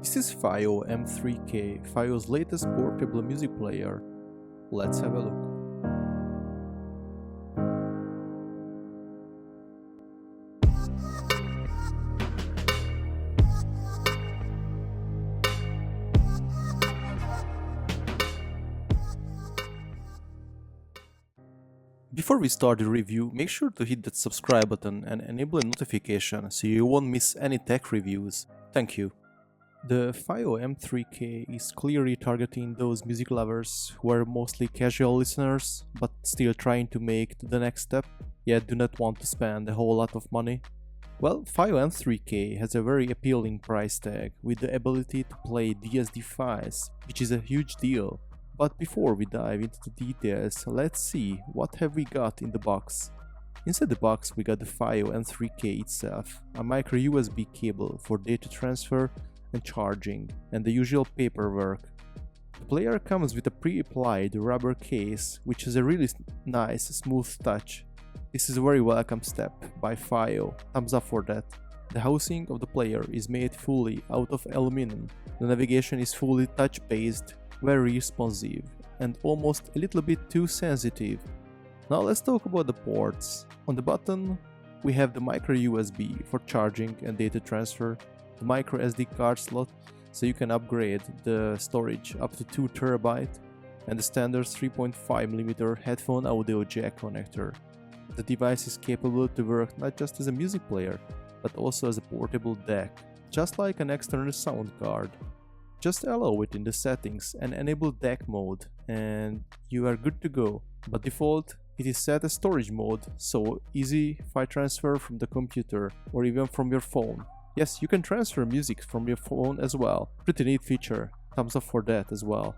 This is FiiO M3K, FiiO's latest portable music player. Let's have a look. Before we start the review, make sure to hit that subscribe button and enable a notification so you won't miss any tech reviews. Thank you. The FiiO M3K is clearly targeting those music lovers who are mostly casual listeners but still trying to make the next step, yet do not want to spend a whole lot of money. Well, FiiO M3K has a very appealing price tag with the ability to play DSD files, which is a huge deal. But before we dive into the details, let's see what have we got in the box. Inside the box we got the FiiO M3K itself, a micro USB cable for data transfer and charging, and the usual paperwork. The player comes with a pre-applied rubber case, which has a really nice smooth touch. This is a very welcome step by FiiO, thumbs up for that. The housing of the player is made fully out of aluminum. The navigation is fully touch-based, very responsive, and almost a little bit too sensitive. Now let's talk about the ports. On the bottom we have the micro USB for charging and data transfer, the micro SD card slot so you can upgrade the storage up to 2 TB, and the standard 3.5mm headphone audio jack connector. The device is capable to work not just as a music player, but also as a portable DAC, just like an external sound card. Just allow it in the settings and enable DAC mode and you are good to go. By default, it is set as storage mode, so easy file transfer from the computer or even from your phone. Yes, you can transfer music from your phone as well. Pretty neat feature, thumbs up for that as well.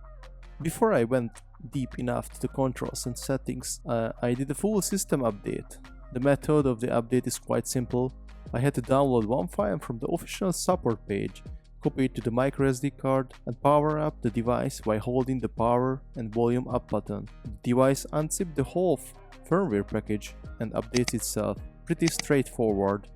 Before I went deep enough to the controls and settings, I did a full system update. The method of the update is quite simple. I had to download one file from the official support page, copy it to the microSD card and power up the device by holding the power and volume up button. The device unzips the whole firmware package and updates itself. Pretty straightforward.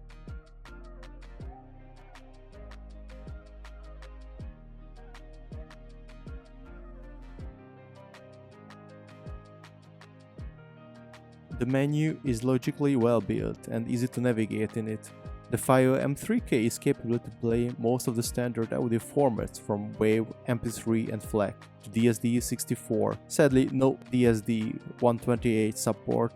The menu is logically well built and easy to navigate in it. The FiiO M3K is capable to play most of the standard audio formats from WAV, MP3 and FLAC to DSD 64. Sadly, no DSD 128 support,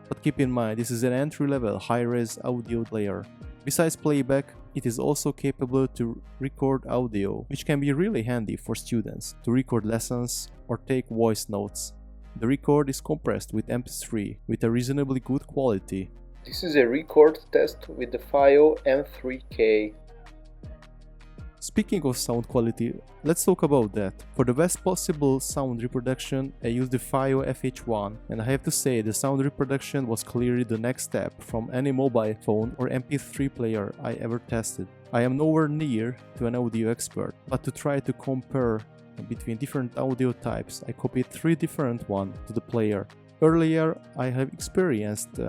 but keep in mind this is an entry-level high-res audio player. Besides playback, it is also capable to record audio, which can be really handy for students to record lessons or take voice notes. The record is compressed with MP3 with a reasonably good quality. This is a record test with the FiiO M3K. Speaking of sound quality, let's talk about that. For the best possible sound reproduction, I used the FiiO FH1, and I have to say the sound reproduction was clearly the next step from any mobile phone or MP3 player I ever tested. I am nowhere near to an audio expert, but to try to compare between different audio types, I copied 3 different ones to the player. Earlier, I have experienced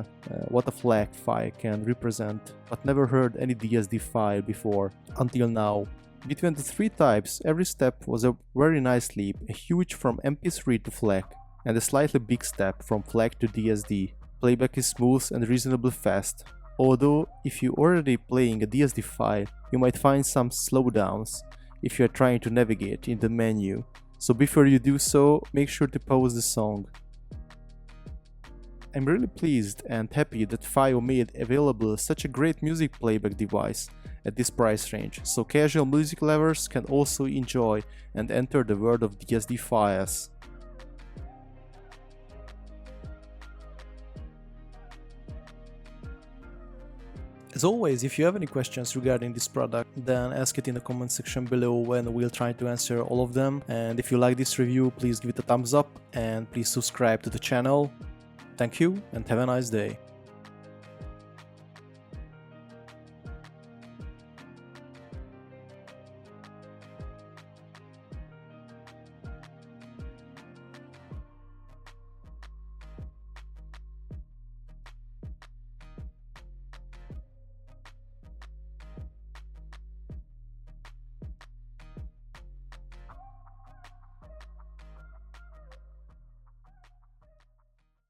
what a FLAC file can represent, but never heard any DSD file before, until now. Between the 3 types, every step was a very nice leap, a huge from MP3 to FLAC, and a slightly big step from FLAC to DSD. Playback is smooth and reasonably fast, although if you're already playing a DSD file, you might find some slowdowns if you are trying to navigate in the menu. So before you do so, make sure to pause the song. I'm really pleased and happy that FiiO made available such a great music playback device at this price range, so casual music lovers can also enjoy and enter the world of DSD files. As always, if you have any questions regarding this product, then ask it in the comment section below and we'll try to answer all of them. And if you like this review, please give it a thumbs up and please subscribe to the channel. Thank you and have a nice day.